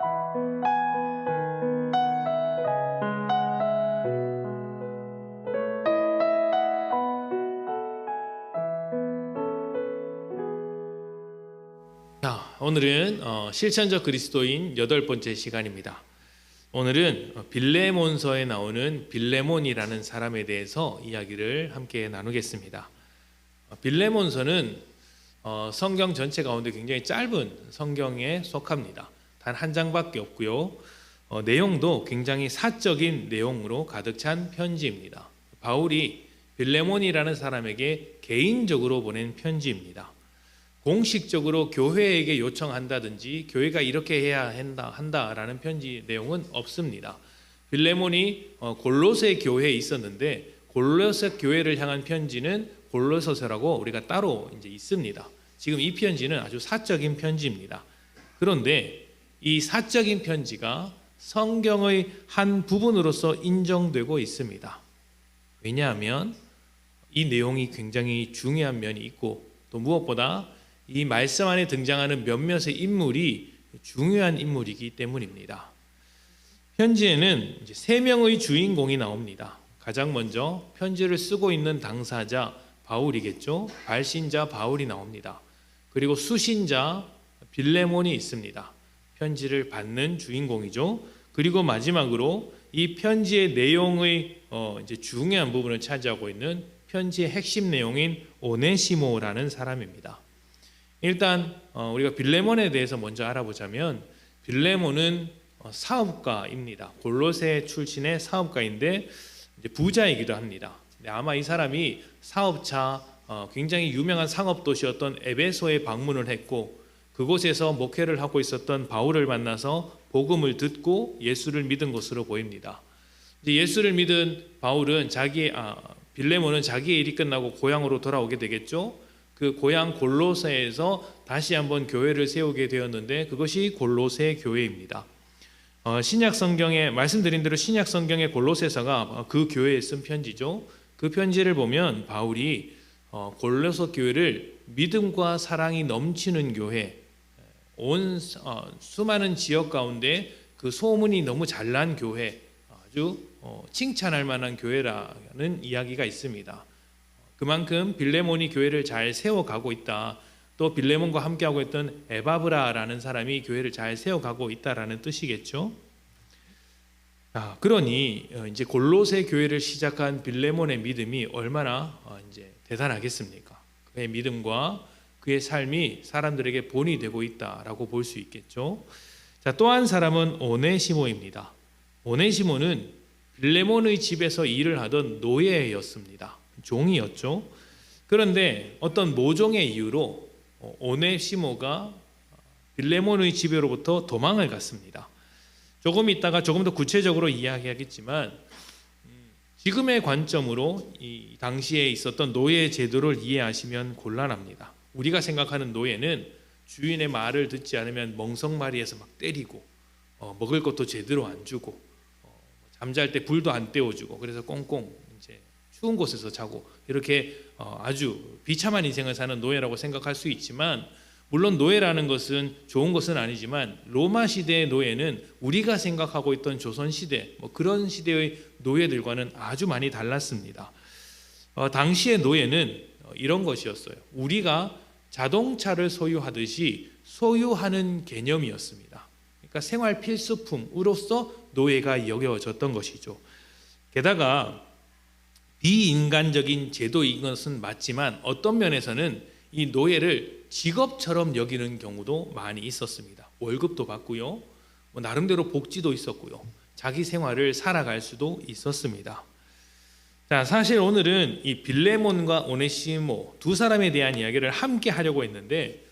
자, 오늘은 실천적 그리스도인 8번째 시간입니다. 오늘은 빌레몬서에 나오는 빌레몬이라는 사람에 대해서 이야기를 함께 나누겠습니다. 빌레몬서는 성경 전체 가운데 굉장히 짧은 성경에 속합니다. 단 한 장밖에 없고요. 내용도 굉장히 사적인 내용으로 가득 찬 편지입니다. 바울이 빌레몬이라는 사람에게 개인적으로 보낸 편지입니다. 공식적으로 교회에게 요청한다든지 교회가 이렇게 해야 한다라는 편지 내용은 없습니다. 빌레몬이 골로새 교회에 있었는데 골로새 교회를 향한 편지는 골로새서라고 우리가 따로 이제 있습니다. 지금 이 편지는 아주 사적인 편지입니다. 그런데 이 사적인 편지가 성경의 한 부분으로서 인정되고 있습니다. 왜냐하면 이 내용이 굉장히 중요한 면이 있고 또 무엇보다 이 말씀 안에 등장하는 몇몇의 인물이 중요한 인물이기 때문입니다. 편지에는 이제 3명의 주인공이 나옵니다. 가장 먼저 편지를 쓰고 있는 당사자 바울이겠죠. 발신자 바울이 나옵니다. 그리고 수신자 빌레몬이 있습니다. 편지를 받는 주인공이죠. 그리고 마지막으로 이 편지의 내용의 이제 중요한 부분을 차지하고 있는 편지의 핵심 내용인 오네시모라는 사람입니다. 일단 우리가 빌레몬에 대해서 먼저 알아보자면 빌레몬은 사업가입니다. 골로새 출신의 사업가인데 이제 부자이기도 합니다. 아마 이 사람이 사업차 굉장히 유명한 상업도시였던 에베소에 방문을 했고 그곳에서 목회를 하고 있었던 바울을 만나서 복음을 듣고 예수를 믿은 것으로 보입니다. 이제 예수를 믿은 바울은 빌레몬은 자기의 일이 끝나고 고향으로 돌아오게 되겠죠. 그 고향 골로새에서 다시 한번 교회를 세우게 되었는데 그것이 골로새 교회입니다. 신약 성경에 말씀드린 대로 신약 성경의 골로새서가 그 교회에 쓴 편지죠. 그 편지를 보면 바울이 골로새 교회를 믿음과 사랑이 넘치는 교회, 온 수많은 지역 가운데 그 소문이 너무 잘난 교회, 아주 칭찬할 만한 교회라는 이야기가 있습니다. 그만큼 빌레몬이 교회를 잘 세워가고 있다. 또 빌레몬과 함께하고 있던 에바브라라는 사람이 교회를 잘 세워가고 있다라는 뜻이겠죠. 그러니 이제 골로새 교회를 시작한 빌레몬의 믿음이 얼마나 이제 대단하겠습니까? 그의 믿음과 그의 삶이 사람들에게 본이 되고 있다라고 볼 수 있겠죠. 자, 또 한 사람은 오네시모입니다. 오네시모는 빌레몬의 집에서 일을 하던 노예였습니다. 종이었죠. 그런데 어떤 모종의 이유로 오네시모가 빌레몬의 집으로부터 도망을 갔습니다. 조금 있다가 조금 더 구체적으로 이야기하겠지만 지금의 관점으로 이 당시에 있었던 노예 제도를 이해하시면 곤란합니다. 우리가 생각하는 노예는 주인의 말을 듣지 않으면 멍석마리에서 막 때리고 먹을 것도 제대로 안 주고 잠잘 때 불도 안 떼워주고 그래서 꽁꽁 이제 추운 곳에서 자고 이렇게 아주 비참한 인생을 사는 노예라고 생각할 수 있지만 물론 노예라는 것은 좋은 것은 아니지만 로마 시대의 노예는 우리가 생각하고 있던 조선 시대 그런 시대의 노예들과는 아주 많이 달랐습니다. 당시의 노예는 이런 것이었어요. 우리가 자동차를 소유하듯이 소유하는 개념이었습니다. 그러니까 생활 필수품으로서 노예가 여겨졌던 것이죠. 게다가 비인간적인 제도인 것은 맞지만 어떤 면에서는 이 노예를 직업처럼 여기는 경우도 많이 있었습니다. 월급도 받고요, 나름대로 복지도 있었고요, 자기 생활을 살아갈 수도 있었습니다. 자, 사실 오늘은 이 빌레몬과 오네시모 두 사람에 대한 이야기를 함께 하려고 했는데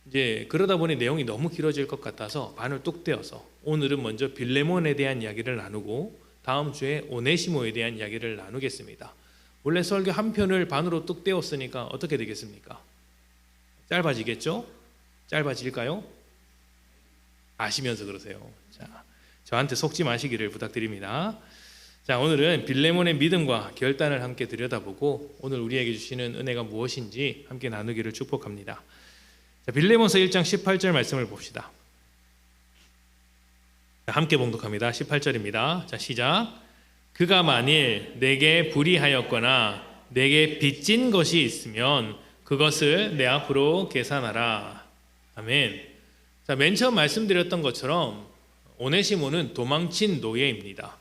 이제 그러다 보니 내용이 너무 길어질 것 같아서 반을 뚝 떼어서 오늘은 먼저 빌레몬에 대한 이야기를 나누고 다음 주에 오네시모에 대한 이야기를 나누겠습니다. 원래 설교 한 편을 반으로 뚝 떼었으니까 어떻게 되겠습니까? 짧아지겠죠? 짧아질까요? 아시면서 그러세요. 자, 저한테 속지 마시기를 부탁드립니다. 자, 오늘은 빌레몬의 믿음과 결단을 함께 들여다보고 오늘 우리에게 주시는 은혜가 무엇인지 함께 나누기를 축복합니다. 자, 빌레몬서 1장 18절 말씀을 봅시다. 함께 봉독합니다. 18절입니다. 자, 시작. 그가 만일 내게 불의하였거나 내게 빚진 것이 있으면 그것을 내 앞으로 계산하라. 아멘. 자, 맨 처음 말씀드렸던 것처럼 오네시모는 도망친 노예입니다.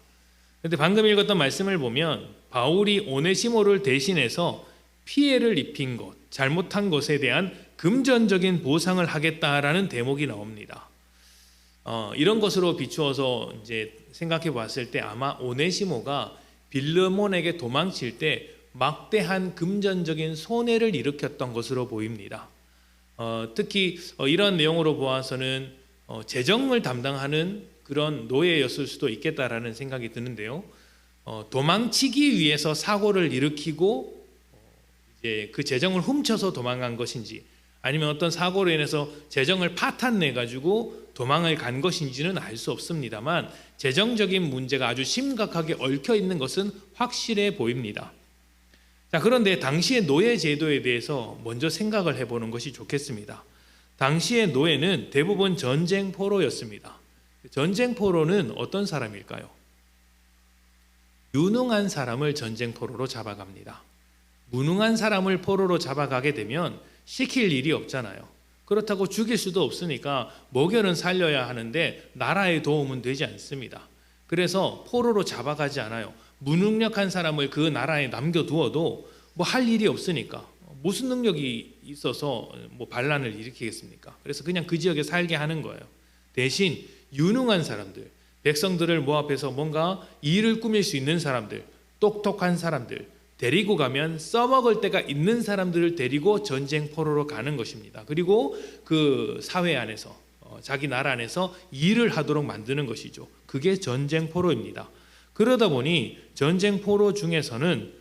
그런데 방금 읽었던 말씀을 보면 바울이 오네시모를 대신해서 피해를 입힌 것, 잘못한 것에 대한 금전적인 보상을 하겠다라는 대목이 나옵니다. 이런 것으로 비추어서 이제 생각해 봤을 때 아마 오네시모가 빌레몬에게 도망칠 때 막대한 금전적인 손해를 일으켰던 것으로 보입니다. 특히 이런 내용으로 보아서는 재정을 담당하는 그런 노예였을 수도 있겠다라는 생각이 드는데요. 도망치기 위해서 사고를 일으키고 이제 그 재정을 훔쳐서 도망간 것인지 아니면 어떤 사고로 인해서 재정을 파탄내 가지고 도망을 간 것인지는 알 수 없습니다만 재정적인 문제가 아주 심각하게 얽혀 있는 것은 확실해 보입니다. 자, 그런데 당시의 노예 제도에 대해서 먼저 생각을 해보는 것이 좋겠습니다. 당시의 노예는 대부분 전쟁 포로였습니다. 전쟁 포로는 어떤 사람일까요? 유능한 사람을 전쟁 포로로 잡아갑니다. 무능한 사람을 포로로 잡아가게 되면 시킬 일이 없잖아요. 그렇다고 죽일 수도 없으니까 먹여는 살려야 하는데 나라의 도움은 되지 않습니다. 그래서 포로로 잡아가지 않아요. 무능력한 사람을 그 나라에 남겨두어도 뭐 할 일이 없으니까 무슨 능력이 있어서 뭐 반란을 일으키겠습니까? 그래서 그냥 그 지역에 살게 하는 거예요. 대신 유능한 사람들, 백성들을 모합해서 뭔가 일을 꾸밀 수 있는 사람들, 똑똑한 사람들 데리고 가면 써먹을 데가 있는 사람들을 데리고 전쟁 포로로 가는 것입니다. 그리고 그 사회 안에서 자기 나라 안에서 일을 하도록 만드는 것이죠. 그게 전쟁 포로입니다. 그러다 보니 전쟁 포로 중에서는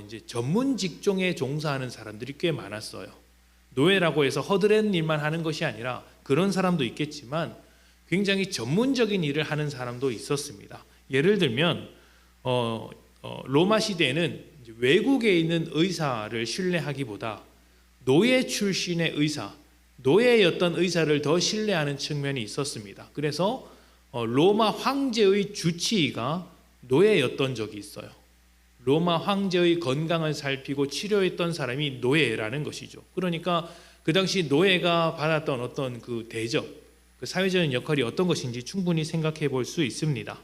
이제 전문 직종에 종사하는 사람들이 꽤 많았어요. 노예라고 해서 허드렛 일만 하는 것이 아니라 그런 사람도 있겠지만 굉장히 전문적인 일을 하는 사람도 있었습니다. 예를 들면 로마 시대에는 외국에 있는 의사를 신뢰하기보다 노예 출신의 의사, 노예였던 의사를 더 신뢰하는 측면이 있었습니다. 그래서 로마 황제의 주치의가 노예였던 적이 있어요. 로마 황제의 건강을 살피고 치료했던 사람이 노예라는 것이죠. 그러니까 그 당시 노예가 받았던 어떤 그 대접, 그 사회적인 역할이 어떤 것인지 충분히 생각해 볼 수 있습니다.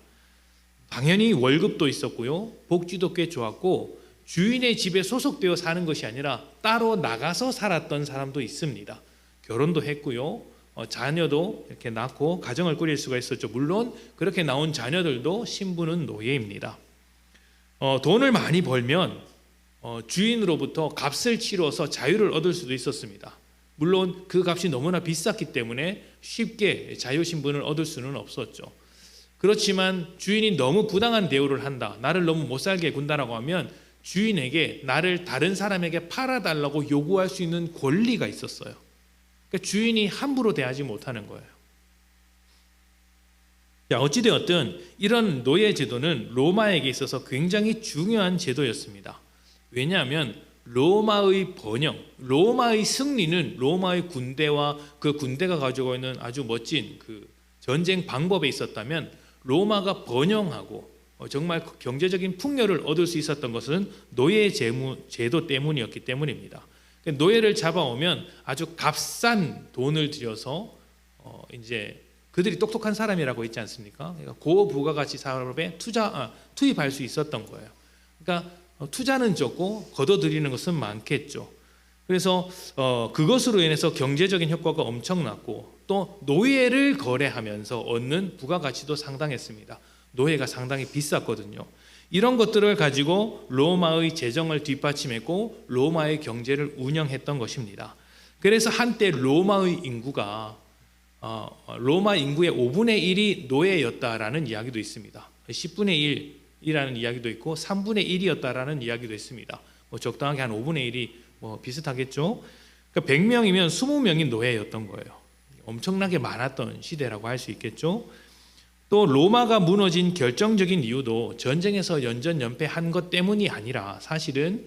당연히 월급도 있었고요. 복지도 꽤 좋았고 주인의 집에 소속되어 사는 것이 아니라 따로 나가서 살았던 사람도 있습니다. 결혼도 했고요. 자녀도 이렇게 낳고 가정을 꾸릴 수가 있었죠. 물론 그렇게 나온 자녀들도 신부는 노예입니다. 돈을 많이 벌면 주인으로부터 값을 치러서 자유를 얻을 수도 있었습니다. 물론 그 값이 너무나 비쌌기 때문에 쉽게 자유신분을 얻을 수는 없었죠. 그렇지만 주인이 너무 부당한 대우를 한다, 나를 너무 못 살게 군다라고 하면 주인에게 나를 다른 사람에게 팔아달라고 요구할 수 있는 권리가 있었어요. 그러니까 주인이 함부로 대하지 못하는 거예요. 어찌되었든 이런 노예 제도는 로마에게 있어서 굉장히 중요한 제도였습니다. 왜냐하면 로마의 번영, 로마의 승리는 로마의 군대와 그 군대가 가지고 있는 아주 멋진 그 전쟁 방법에 있었다면 로마가 번영하고 정말 경제적인 풍요를 얻을 수 있었던 것은 노예 제도 때문이었기 때문입니다. 노예를 잡아오면 아주 값싼 돈을 들여서 이제 그들이 똑똑한 사람이라고 있지 않습니까? 그러니까 고부가가치 사업에 투입할 수 있었던 거예요. 그러니까 투자는 적고 걷어들이는 것은 많겠죠. 그래서 그것으로 인해서 경제적인 효과가 엄청났고 또 노예를 거래하면서 얻는 부가가치도 상당했습니다. 노예가 상당히 비쌌거든요. 이런 것들을 가지고 로마의 재정을 뒷받침했고 로마의 경제를 운영했던 것입니다. 그래서 한때 로마의 인구가 로마 인구의 5분의 1이 노예였다라는 이야기도 있습니다. 10분의 1이라는 이야기도 있고 3분의 1이었다라는 이야기도 있습니다. 적당하게 한 5분의 1이 비슷하겠죠. 그러니까 100명이면 20명이 노예였던 거예요. 엄청나게 많았던 시대라고 할 수 있겠죠. 또 로마가 무너진 결정적인 이유도 전쟁에서 연전연패한 것 때문이 아니라 사실은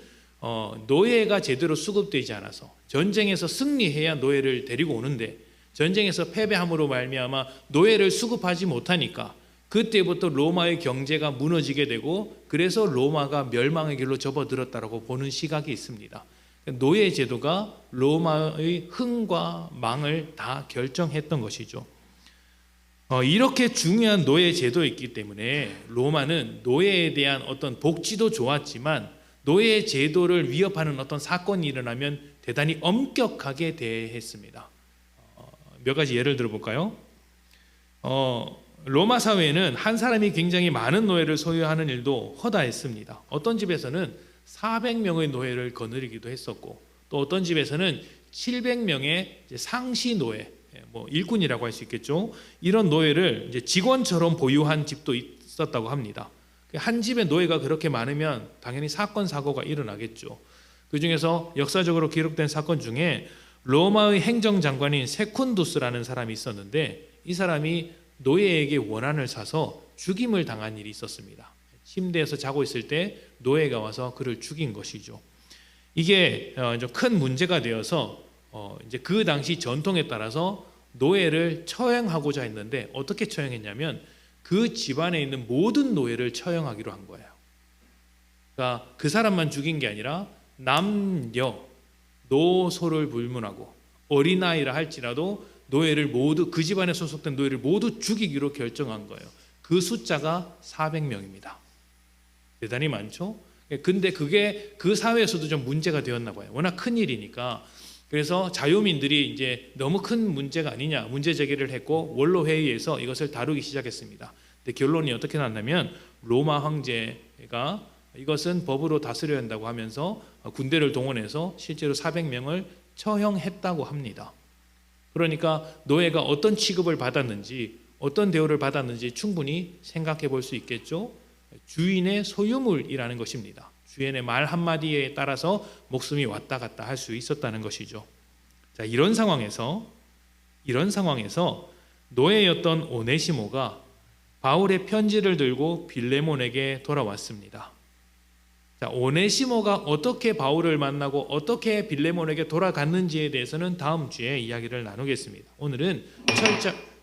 노예가 제대로 수급되지 않아서 전쟁에서 승리해야 노예를 데리고 오는데 전쟁에서 패배함으로 말미암아 노예를 수급하지 못하니까 그때부터 로마의 경제가 무너지게 되고 그래서 로마가 멸망의 길로 접어들었다라고 보는 시각이 있습니다. 노예 제도가 로마의 흥과 망을 다 결정했던 것이죠. 이렇게 중요한 노예 제도였기 때문에 로마는 노예에 대한 어떤 복지도 좋았지만 노예 제도를 위협하는 어떤 사건이 일어나면 대단히 엄격하게 대했습니다. 몇 가지 예를 들어볼까요? 로마 사회에는 한 사람이 굉장히 많은 노예를 소유하는 일도 허다했습니다. 어떤 집에서는 400명의 노예를 거느리기도 했었고 또 어떤 집에서는 700명의 상시 노예, 뭐 일꾼이라고 할 수 있겠죠. 이런 노예를 이제 직원처럼 보유한 집도 있었다고 합니다. 한 집에 노예가 그렇게 많으면 당연히 사건 사고가 일어나겠죠. 그 중에서 역사적으로 기록된 사건 중에 로마의 행정장관인 세쿤두스라는 사람이 있었는데 이 사람이 노예에게 원한을 사서 죽임을 당한 일이 있었습니다. 침대에서 자고 있을 때 노예가 와서 그를 죽인 것이죠. 이게 좀 큰 문제가 되어서 이제 그 당시 전통에 따라서 노예를 처형하고자 했는데 어떻게 처형했냐면 그 집안에 있는 모든 노예를 처형하기로 한 거예요. 그러니까 그 사람만 죽인 게 아니라 남녀, 노소를 불문하고 어린아이라 할지라도 노예를 모두 그 집안에 소속된 노예를 모두 죽이기로 결정한 거예요. 그 숫자가 400명입니다. 대단히 많죠? 근데 그게 그 사회에서도 좀 문제가 되었나 봐요. 워낙 큰 일이니까. 그래서 자유민들이 이제 너무 큰 문제가 아니냐 문제 제기를 했고 원로 회의에서 이것을 다루기 시작했습니다. 근데 결론이 어떻게 났냐면 로마 황제가 이것은 법으로 다스려야 한다고 하면서 군대를 동원해서 실제로 400명을 처형했다고 합니다. 그러니까 노예가 어떤 취급을 받았는지 어떤 대우를 받았는지 충분히 생각해 볼 수 있겠죠. 주인의 소유물이라는 것입니다. 주인의 말 한마디에 따라서 목숨이 왔다 갔다 할 수 있었다는 것이죠. 자, 이런 상황에서 노예였던 오네시모가 바울의 편지를 들고 빌레몬에게 돌아왔습니다. 자, 오네시모가 어떻게 바울을 만나고 어떻게 빌레몬에게 돌아갔는지에 대해서는 다음 주에 이야기를 나누겠습니다. 오늘은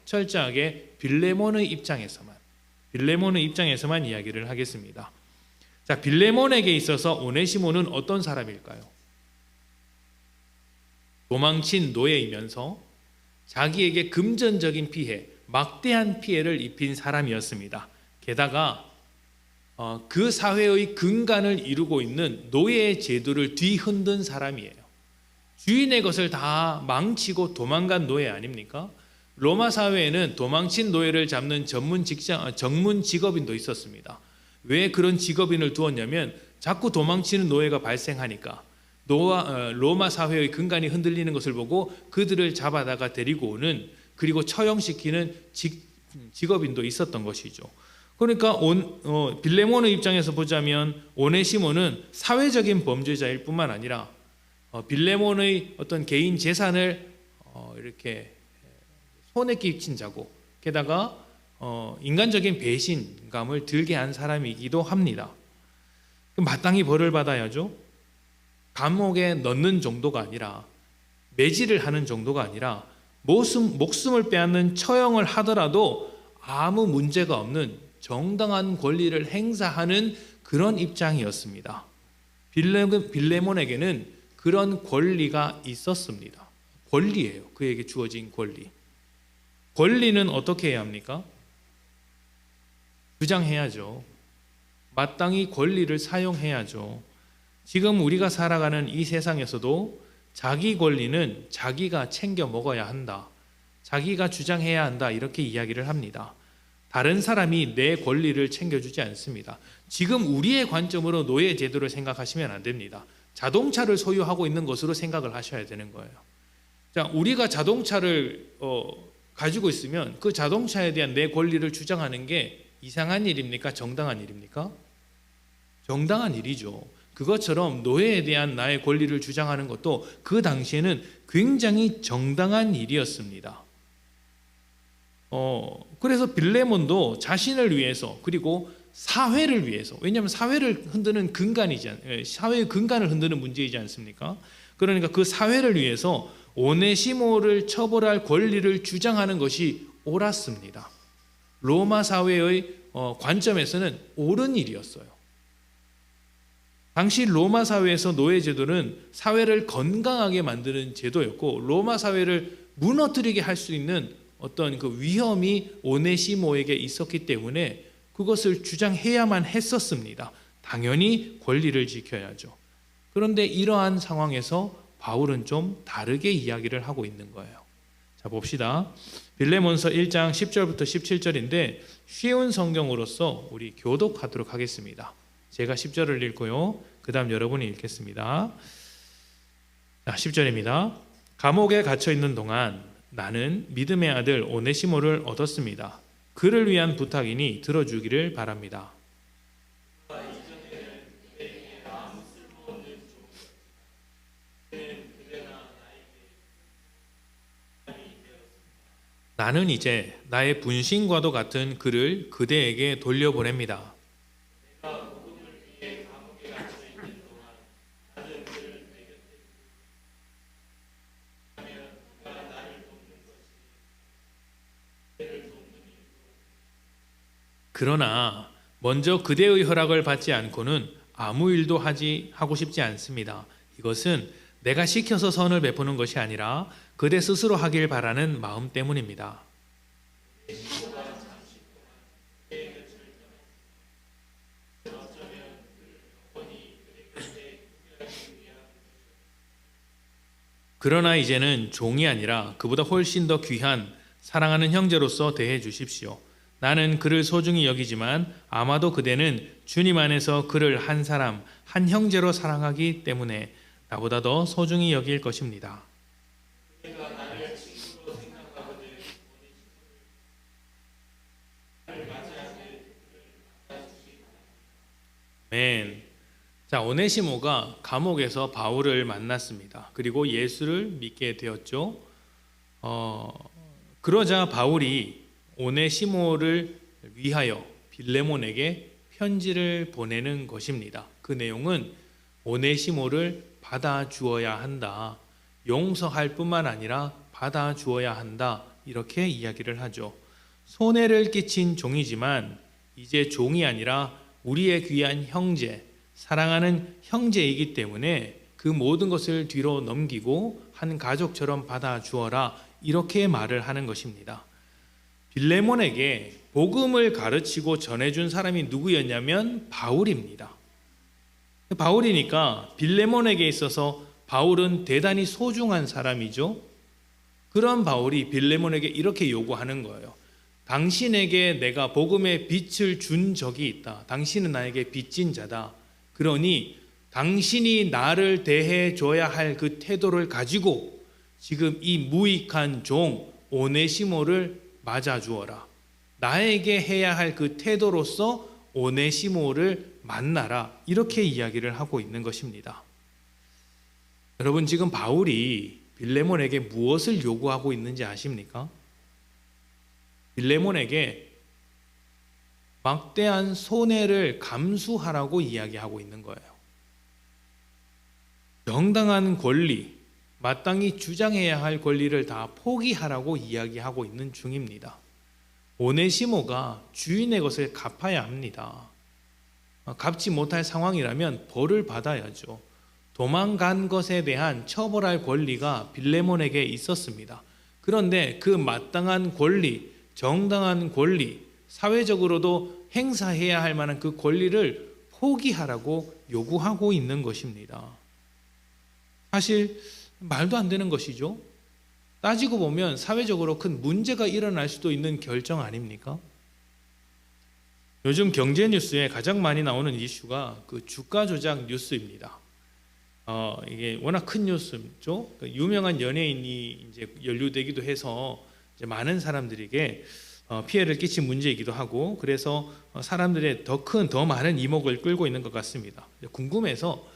철저하게 빌레몬의 입장에서만 이야기를 하겠습니다. 자, 빌레몬에게 있어서 오네시모는 어떤 사람일까요? 도망친 노예이면서 자기에게 금전적인 피해, 막대한 피해를 입힌 사람이었습니다. 게다가 그 사회의 근간을 이루고 있는 노예 제도를 뒤흔든 사람이에요. 주인의 것을 다 망치고 도망간 노예 아닙니까? 로마 사회에는 도망친 노예를 잡는 전문 직업인도 있었습니다. 왜 그런 직업인을 두었냐면 자꾸 도망치는 노예가 발생하니까 로마 사회의 근간이 흔들리는 것을 보고 그들을 잡아다가 데리고 오는 그리고 처형시키는 직업인도 있었던 것이죠. 그러니까 빌레몬의 입장에서 보자면 오네시모는 사회적인 범죄자일 뿐만 아니라 빌레몬의 어떤 개인 재산을 이렇게 손에 끼친 자고 게다가 인간적인 배신감을 들게 한 사람이기도 합니다. 마땅히 벌을 받아야죠. 감옥에 넣는 정도가 아니라 매질을 하는 정도가 아니라 목숨을 빼앗는 처형을 하더라도 아무 문제가 없는 정당한 권리를 행사하는 그런 입장이었습니다. 빌레몬에게는 그런 권리가 있었습니다. 권리예요. 그에게 주어진 권리. 권리는 어떻게 해야 합니까? 주장해야죠. 마땅히 권리를 사용해야죠. 지금 우리가 살아가는 이 세상에서도 자기 권리는 자기가 챙겨 먹어야 한다. 자기가 주장해야 한다. 이렇게 이야기를 합니다. 다른 사람이 내 권리를 챙겨주지 않습니다. 지금 우리의 관점으로 노예 제도를 생각하시면 안 됩니다. 자동차를 소유하고 있는 것으로 생각을 하셔야 되는 거예요. 자, 우리가 자동차를 가지고 있으면 그 자동차에 대한 내 권리를 주장하는 게 이상한 일입니까? 정당한 일입니까? 정당한 일이죠. 그것처럼 노예에 대한 나의 권리를 주장하는 것도 그 당시에는 굉장히 정당한 일이었습니다. 그래서 빌레몬도 자신을 위해서 그리고 사회를 위해서, 왜냐하면 사회를 흔드는 사회의 근간을 흔드는 문제이지 않습니까? 그러니까 그 사회를 위해서 오네시모를 처벌할 권리를 주장하는 것이 옳았습니다. 로마 사회의 관점에서는 옳은 일이었어요. 당시 로마 사회에서 노예 제도는 사회를 건강하게 만드는 제도였고, 로마 사회를 무너뜨리게 할 수 있는 어떤 그 위험이 오네시모에게 있었기 때문에 그것을 주장해야만 했었습니다. 당연히 권리를 지켜야죠. 그런데 이러한 상황에서 바울은 좀 다르게 이야기를 하고 있는 거예요. 자, 봅시다. 빌레몬서 1장 10절부터 17절인데 쉬운 성경으로서 우리 교독하도록 하겠습니다. 제가 10절을 읽고요, 그 다음 여러분이 읽겠습니다. 자, 10절입니다. 감옥에 갇혀 있는 동안 나는 믿음의 아들 오네시모를 얻었습니다. 그를 위한 부탁이니 들어주기를 바랍니다. 나는 이제 나의 분신과도 같은 그를 그대에게 돌려보냅니다. 그러나 먼저 그대의 허락을 받지 않고는 아무 일도 하고 싶지 않습니다. 이것은 내가 시켜서 선을 베푸는 것이 아니라 그대 스스로 하길 바라는 마음 때문입니다. 그러나 이제는 종이 아니라 그보다 훨씬 더 귀한 사랑하는 형제로서 대해 주십시오. 나는 그를 소중히 여기지만 아마도 그대는 주님 안에서 그를 한 사람, 한 형제로 사랑하기 때문에 나보다 더 소중히 여길 것입니다. 아멘. 자, 오네시모가 감옥에서 바울을 만났습니다. 그리고 예수를 믿게 되었죠. 그러자 바울이 오네시모를 위하여 빌레몬에게 편지를 보내는 것입니다. 그 내용은 오네시모를 받아주어야 한다. 용서할 뿐만 아니라 받아주어야 한다. 이렇게 이야기를 하죠. 손해를 끼친 종이지만 이제 종이 아니라 우리의 귀한 형제, 사랑하는 형제이기 때문에 그 모든 것을 뒤로 넘기고 한 가족처럼 받아주어라. 이렇게 말을 하는 것입니다. 빌레몬에게 복음을 가르치고 전해준 사람이 누구였냐면 바울입니다. 바울이니까 빌레몬에게 있어서 바울은 대단히 소중한 사람이죠. 그런 바울이 빌레몬에게 이렇게 요구하는 거예요. 당신에게 내가 복음의 빛을 준 적이 있다. 당신은 나에게 빚진 자다. 그러니 당신이 나를 대해줘야 할 그 태도를 가지고 지금 이 무익한 종 오네시모를 맞아주어라. 나에게 해야 할 그 태도로서 오네시모를 만나라. 이렇게 이야기를 하고 있는 것입니다. 여러분, 지금 바울이 빌레몬에게 무엇을 요구하고 있는지 아십니까? 빌레몬에게 막대한 손해를 감수하라고 이야기하고 있는 거예요. 정당한 권리, 마땅히 주장해야 할 권리를 다 포기하라고 이야기하고 있는 중입니다. 오네시모가 주인의 것을 갚아야 합니다. 갚지 못할 상황이라면 벌을 받아야죠. 도망간 것에 대한 처벌할 권리가 빌레몬에게 있었습니다. 그런데 그 마땅한 권리, 정당한 권리, 사회적으로도 행사해야 할 만한 그 권리를 포기하라고 요구하고 있는 것입니다. 사실 말도 안 되는 것이죠. 따지고 보면 사회적으로 큰 문제가 일어날 수도 있는 결정 아닙니까? 요즘 경제 뉴스에 가장 많이 나오는 이슈가 그 주가 조작 뉴스입니다. 이게 워낙 큰 뉴스죠. 유명한 연예인이 이제 연루되기도 해서 이제 많은 사람들에게 피해를 끼친 문제이기도 하고, 그래서 사람들의 더 많은 이목을 끌고 있는 것 같습니다. 궁금해서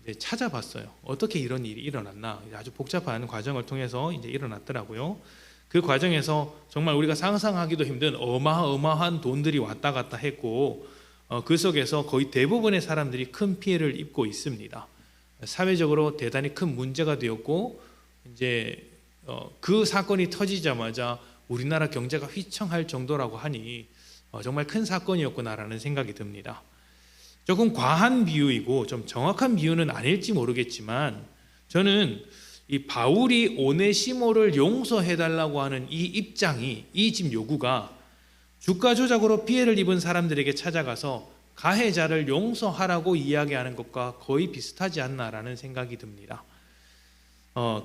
이제 찾아봤어요. 어떻게 이런 일이 일어났나. 아주 복잡한 과정을 통해서 이제 일어났더라고요. 그 과정에서 정말 우리가 상상하기도 힘든 어마어마한 돈들이 왔다 갔다 했고, 그 속에서 거의 대부분의 사람들이 큰 피해를 입고 있습니다. 사회적으로 대단히 큰 문제가 되었고, 이제 그 사건이 터지자마자 우리나라 경제가 휘청할 정도라고 하니 정말 큰 사건이었구나라는 생각이 듭니다. 조금 과한 비유이고 좀 정확한 비유는 아닐지 모르겠지만 저는 이 바울이 오네시모를 용서해달라고 하는 이 입장이, 이 지금 요구가 주가 조작으로 피해를 입은 사람들에게 찾아가서 가해자를 용서하라고 이야기하는 것과 거의 비슷하지 않나라는 생각이 듭니다.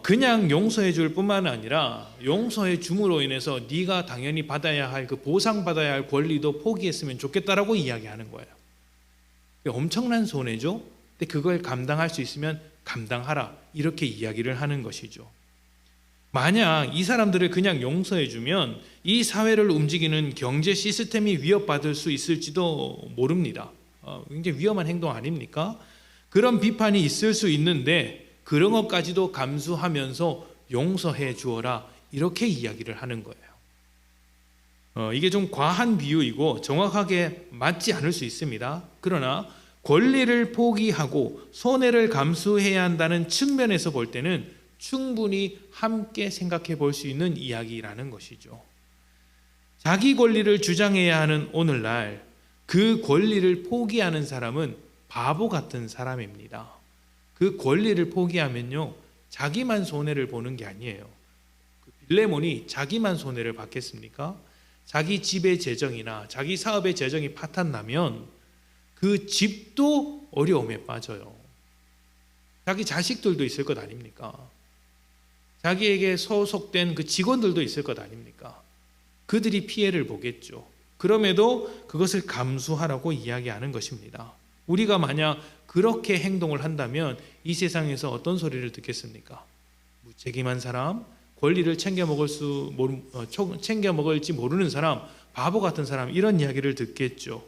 그냥 용서해 줄 뿐만 아니라 용서해 줌으로 인해서 네가 당연히 받아야 할 그 보상받아야 할 권리도 포기했으면 좋겠다라고 이야기하는 거예요. 엄청난 손해죠. 근데 그걸 감당할 수 있으면 감당하라, 이렇게 이야기를 하는 것이죠. 만약 이 사람들을 그냥 용서해 주면 이 사회를 움직이는 경제 시스템이 위협받을 수 있을지도 모릅니다. 굉장히 위험한 행동 아닙니까? 그런 비판이 있을 수 있는데 그런 것까지도 감수하면서 용서해 주어라, 이렇게 이야기를 하는 거예요. 이게 좀 과한 비유이고 정확하게 맞지 않을 수 있습니다. 그러나 권리를 포기하고 손해를 감수해야 한다는 측면에서 볼 때는 충분히 함께 생각해 볼 수 있는 이야기라는 것이죠. 자기 권리를 주장해야 하는 오늘날 그 권리를 포기하는 사람은 바보 같은 사람입니다. 그 권리를 포기하면요, 자기만 손해를 보는 게 아니에요. 빌레몬이 자기만 손해를 받겠습니까? 자기 집의 재정이나 자기 사업의 재정이 파탄나면 그 집도 어려움에 빠져요. 자기 자식들도 있을 것 아닙니까? 자기에게 소속된 그 직원들도 있을 것 아닙니까? 그들이 피해를 보겠죠. 그럼에도 그것을 감수하라고 이야기하는 것입니다. 우리가 만약 그렇게 행동을 한다면 이 세상에서 어떤 소리를 듣겠습니까? 무책임한 사람, 권리를 챙겨 먹을지 모르는 사람, 바보 같은 사람, 이런 이야기를 듣겠죠.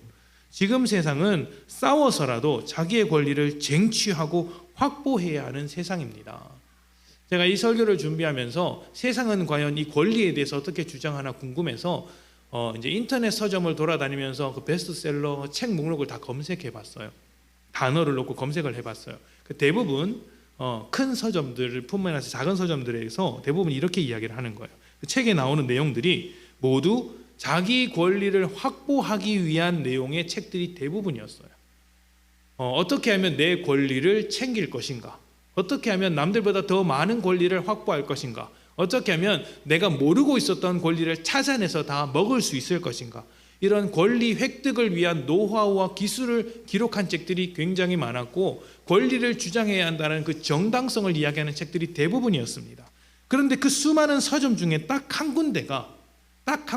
지금 세상은 싸워서라도 자기의 권리를 쟁취하고 확보해야 하는 세상입니다. 제가 이 설교를 준비하면서 세상은 과연 이 권리에 대해서 어떻게 주장하나 궁금해서 이제 인터넷 서점을 돌아다니면서 그 베스트셀러 책 목록을 다 검색해 봤어요. 단어를 놓고 검색을 해봤어요. 대부분 큰 서점들 뿐만 아니라 작은 서점들에서 대부분 이렇게 이야기를 하는 거예요. 그 책에 나오는 내용들이 모두 자기 권리를 확보하기 위한 내용의 책들이 대부분이었어요. 어떻게 하면 내 권리를 챙길 것인가? 어떻게 하면 남들보다 더 많은 권리를 확보할 것인가? 어떻게 하면 내가 모르고 있었던 권리를 찾아내서 다 먹을 수 있을 것인가? 이런 권리 획득을 위한 노하우와 기술을 기록한 책들이 굉장히 많았고, 권리를 주장해야 한다는 그 정당성을 이야기하는 책들이 대부분이었습니다. 그런데 그 수많은 서점 중에 딱 한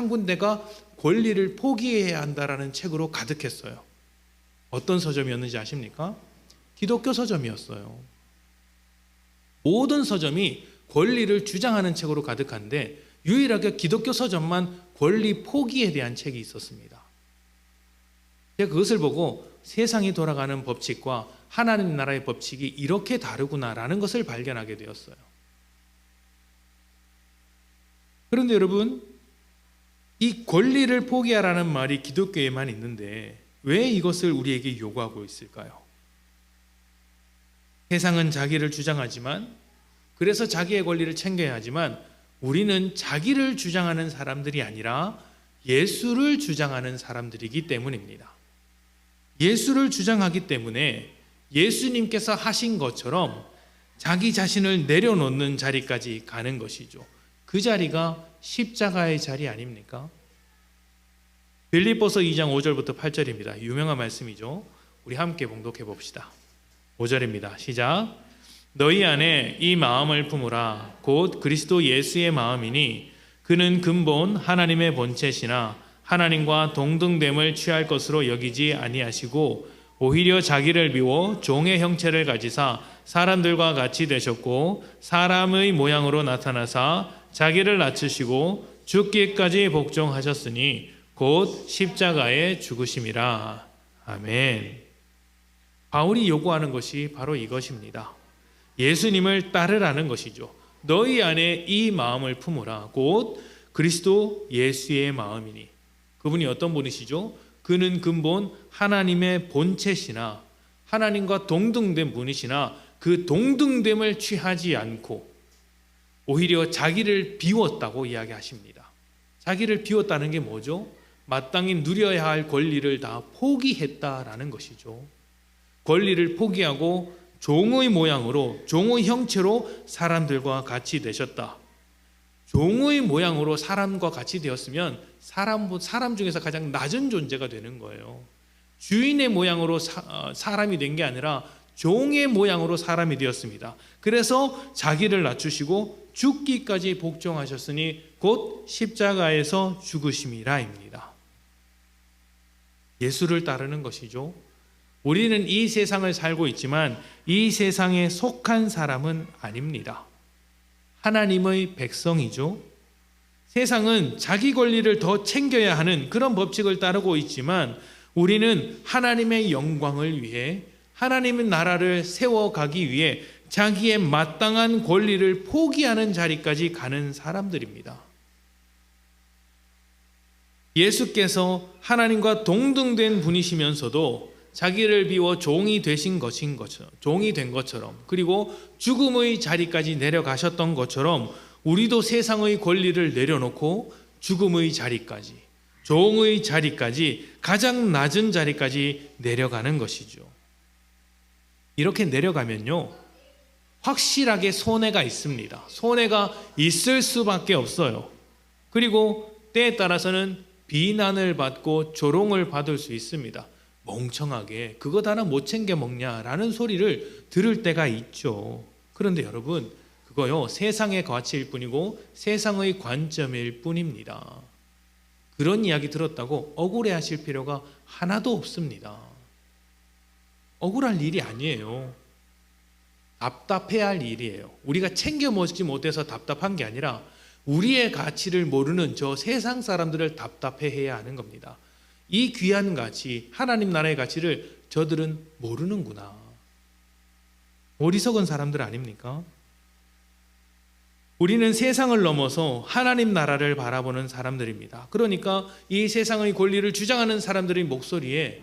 군데가 권리를 포기해야 한다라는 책으로 가득했어요. 어떤 서점이었는지 아십니까? 기독교 서점이었어요. 모든 서점이 권리를 주장하는 책으로 가득한데 유일하게 기독교 서점만 권리 포기에 대한 책이 있었습니다. 제가 그것을 보고 세상이 돌아가는 법칙과 하나님 나라의 법칙이 이렇게 다르구나라는 것을 발견하게 되었어요. 그런데 여러분, 이 권리를 포기하라는 말이 기독교에만 있는데 왜 이것을 우리에게 요구하고 있을까요? 세상은 자기를 주장하지만, 그래서 자기의 권리를 챙겨야 하지만 우리는 자기를 주장하는 사람들이 아니라 예수를 주장하는 사람들이기 때문입니다. 예수를 주장하기 때문에 예수님께서 하신 것처럼 자기 자신을 내려놓는 자리까지 가는 것이죠. 그 자리가 십자가의 자리 아닙니까? 빌립보서 2장 5절부터 8절입니다. 유명한 말씀이죠. 우리 함께 봉독해 봅시다. 5절입니다. 시작. 너희 안에 이 마음을 품으라. 곧 그리스도 예수의 마음이니 그는 근본 하나님의 본체시나 하나님과 동등됨을 취할 것으로 여기지 아니하시고 오히려 자기를 비워 종의 형체를 가지사 사람들과 같이 되셨고 사람의 모양으로 나타나사 자기를 낮추시고 죽기까지 복종하셨으니 곧 십자가에 죽으심이라. 아멘. 바울이 요구하는 것이 바로 이것입니다. 예수님을 따르라는 것이죠. 너희 안에 이 마음을 품으라. 곧 그리스도 예수의 마음이니. 그분이 어떤 분이시죠? 그는 근본 하나님의 본체시나 하나님과 동등된 분이시나 그 동등됨을 취하지 않고 오히려 자기를 비웠다고 이야기하십니다. 자기를 비웠다는 게 뭐죠? 마땅히 누려야 할 권리를 다 포기했다라는 것이죠. 권리를 포기하고 종의 모양으로, 종의 형체로 사람들과 같이 되셨다. 종의 모양으로 사람과 같이 되었으면 사람 중에서 가장 낮은 존재가 되는 거예요. 주인의 모양으로 사람이 된 게 아니라 종의 모양으로 사람이 되었습니다. 그래서 자기를 낮추시고 죽기까지 복종하셨으니 곧 십자가에서 죽으심이라입니다. 예수를 따르는 것이죠. 우리는 이 세상을 살고 있지만 이 세상에 속한 사람은 아닙니다. 하나님의 백성이죠. 세상은 자기 권리를 더 챙겨야 하는 그런 법칙을 따르고 있지만 우리는 하나님의 영광을 위해 하나님의 나라를 세워가기 위해 자기의 마땅한 권리를 포기하는 자리까지 가는 사람들입니다. 예수께서 하나님과 동등된 분이시면서도 자기를 비워 종이 되신 것인 것처럼, 종이 된 것처럼, 그리고 죽음의 자리까지 내려가셨던 것처럼 우리도 세상의 권리를 내려놓고 죽음의 자리까지, 종의 자리까지, 가장 낮은 자리까지 내려가는 것이죠. 이렇게 내려가면요, 확실하게 손해가 있습니다. 손해가 있을 수밖에 없어요. 그리고 때에 따라서는 비난을 받고 조롱을 받을 수 있습니다. 멍청하게 그거 하나 못 챙겨 먹냐라는 소리를 들을 때가 있죠. 그런데 여러분, 그거요, 세상의 가치일 뿐이고 세상의 관점일 뿐입니다. 그런 이야기 들었다고 억울해하실 필요가 하나도 없습니다. 억울할 일이 아니에요. 답답해야 할 일이에요. 우리가 챙겨 먹지 못해서 답답한 게 아니라 우리의 가치를 모르는 저 세상 사람들을 답답해해야 하는 겁니다. 이 귀한 가치, 하나님 나라의 가치를 저들은 모르는구나. 어리석은 사람들 아닙니까? 우리는 세상을 넘어서 하나님 나라를 바라보는 사람들입니다. 그러니까 이 세상의 권리를 주장하는 사람들의 목소리에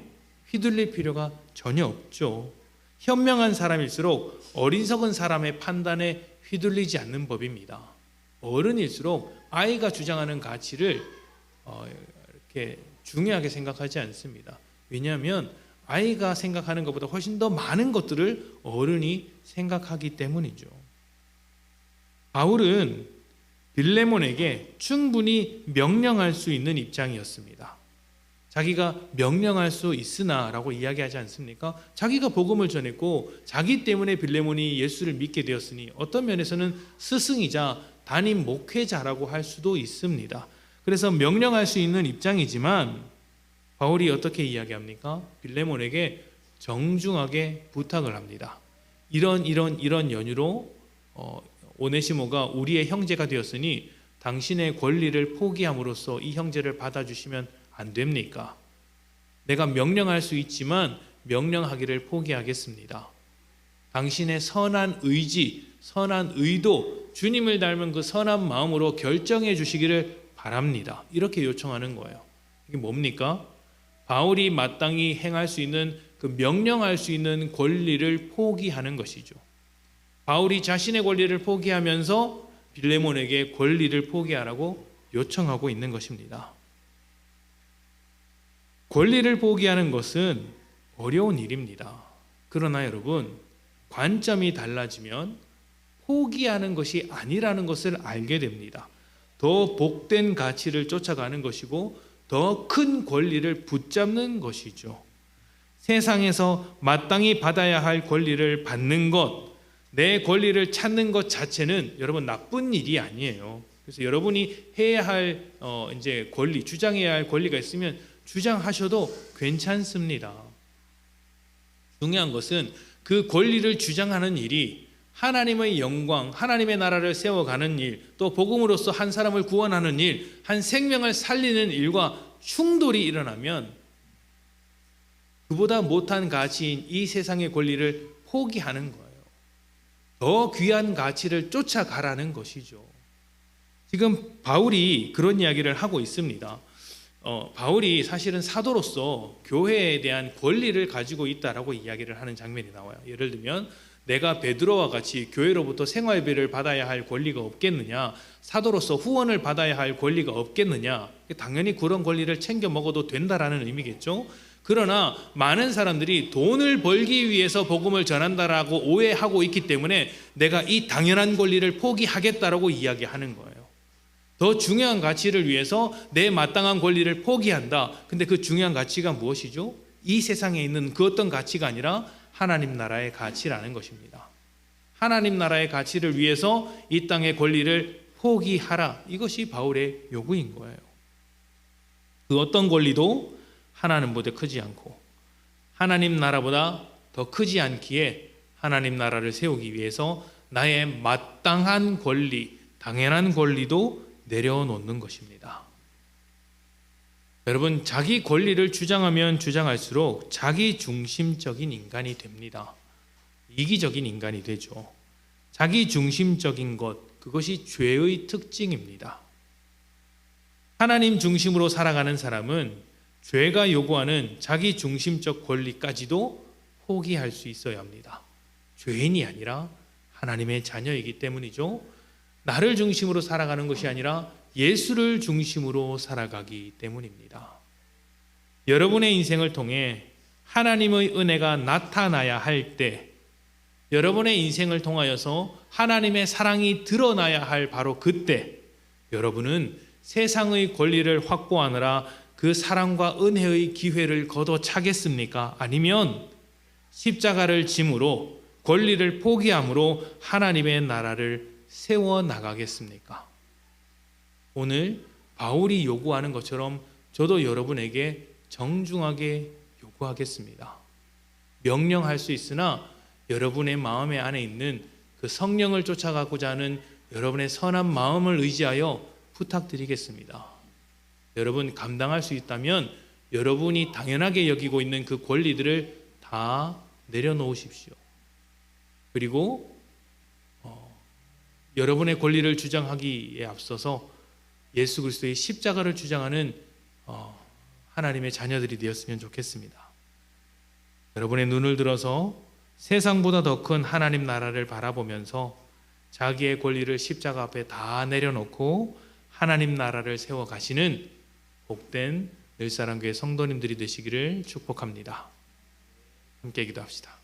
휘둘릴 필요가 전혀 없죠. 현명한 사람일수록 어리석은 사람의 판단에 휘둘리지 않는 법입니다. 어른일수록 아이가 주장하는 가치를 이렇게 중요하게 생각하지 않습니다. 왜냐하면 아이가 생각하는 것보다 훨씬 더 많은 것들을 어른이 생각하기 때문이죠. 바울은 빌레몬에게 충분히 명령할 수 있는 입장이었습니다. 자기가 명령할 수 있으나 라고 이야기하지 않습니까? 자기가 복음을 전했고 자기 때문에 빌레몬이 예수를 믿게 되었으니 어떤 면에서는 스승이자 담임 목회자라고 할 수도 있습니다. 그래서 명령할 수 있는 입장이지만 바울이 어떻게 이야기합니까? 빌레몬에게 정중하게 부탁을 합니다. 이런 연유로 오네시모가 우리의 형제가 되었으니 당신의 권리를 포기함으로써 이 형제를 받아주시면 안 됩니까? 내가 명령할 수 있지만 명령하기를 포기하겠습니다. 당신의 선한 의지, 선한 의도, 주님을 닮은 그 선한 마음으로 결정해 주시기를 바랍니다. 이렇게 요청하는 거예요. 이게 뭡니까? 바울이 마땅히 행할 수 있는 그 명령할 수 있는 권리를 포기하는 것이죠. 바울이 자신의 권리를 포기하면서 빌레몬에게 권리를 포기하라고 요청하고 있는 것입니다. 권리를 포기하는 것은 어려운 일입니다. 그러나 여러분, 관점이 달라지면 포기하는 것이 아니라는 것을 알게 됩니다. 더 복된 가치를 쫓아가는 것이고 더 큰 권리를 붙잡는 것이죠. 세상에서 마땅히 받아야 할 권리를 받는 것, 내 권리를 찾는 것 자체는 여러분 나쁜 일이 아니에요. 그래서 여러분이 해야 할 이제 권리, 주장해야 할 권리가 있으면 주장하셔도 괜찮습니다. 중요한 것은 그 권리를 주장하는 일이 하나님의 영광, 하나님의 나라를 세워가는 일, 또 복음으로써 한 사람을 구원하는 일, 한 생명을 살리는 일과 충돌이 일어나면 그보다 못한 가치인 이 세상의 권리를 포기하는 거예요. 더 귀한 가치를 쫓아가라는 것이죠. 지금 바울이 그런 이야기를 하고 있습니다. 바울이 사실은 사도로서 교회에 대한 권리를 가지고 있다라고 이야기를 하는 장면이 나와요. 예를 들면 내가 베드로와 같이 교회로부터 생활비를 받아야 할 권리가 없겠느냐? 사도로서 후원을 받아야 할 권리가 없겠느냐? 당연히 그런 권리를 챙겨 먹어도 된다라는 의미겠죠. 그러나 많은 사람들이 돈을 벌기 위해서 복음을 전한다라고 오해하고 있기 때문에 내가 이 당연한 권리를 포기하겠다라고 이야기하는 거예요. 더 중요한 가치를 위해서 내 마땅한 권리를 포기한다. 근데 그 중요한 가치가 무엇이죠? 이 세상에 있는 그 어떤 가치가 아니라 하나님 나라의 가치라는 것입니다. 하나님 나라의 가치를 위해서 이 땅의 권리를 포기하라. 이것이 바울의 요구인 거예요. 그 어떤 권리도 하나님보다 크지 않고 하나님 나라보다 더 크지 않기에 하나님 나라를 세우기 위해서 나의 마땅한 권리, 당연한 권리도 내려놓는 것입니다. 여러분, 자기 권리를 주장하면 주장할수록 자기 중심적인 인간이 됩니다. 이기적인 인간이 되죠. 자기 중심적인 것, 그것이 죄의 특징입니다. 하나님 중심으로 살아가는 사람은 죄가 요구하는 자기 중심적 권리까지도 포기할 수 있어야 합니다. 죄인이 아니라 하나님의 자녀이기 때문이죠. 나를 중심으로 살아가는 것이 아니라 예수를 중심으로 살아가기 때문입니다. 여러분의 인생을 통해 하나님의 은혜가 나타나야 할 때, 여러분의 인생을 통하여서 하나님의 사랑이 드러나야 할 바로 그때, 여러분은 세상의 권리를 확보하느라 그 사랑과 은혜의 기회를 걷어차겠습니까? 아니면 십자가를 짐으로 권리를 포기함으로 하나님의 나라를 세워나가겠습니까? 오늘 바울이 요구하는 것처럼 저도 여러분에게 정중하게 요구하겠습니다. 명령할 수 있으나 여러분의 마음의 안에 있는 그 성령을 쫓아가고자 하는 여러분의 선한 마음을 의지하여 부탁드리겠습니다. 여러분 감당할 수 있다면 여러분이 당연하게 여기고 있는 그 권리들을 다 내려놓으십시오. 그리고 여러분의 권리를 주장하기에 앞서서 예수 그리스도의 십자가를 주장하는 하나님의 자녀들이 되었으면 좋겠습니다. 여러분의 눈을 들어서 세상보다 더 큰 하나님 나라를 바라보면서 자기의 권리를 십자가 앞에 다 내려놓고 하나님 나라를 세워가시는 복된 늘사랑교회 성도님들이 되시기를 축복합니다. 함께 기도합시다.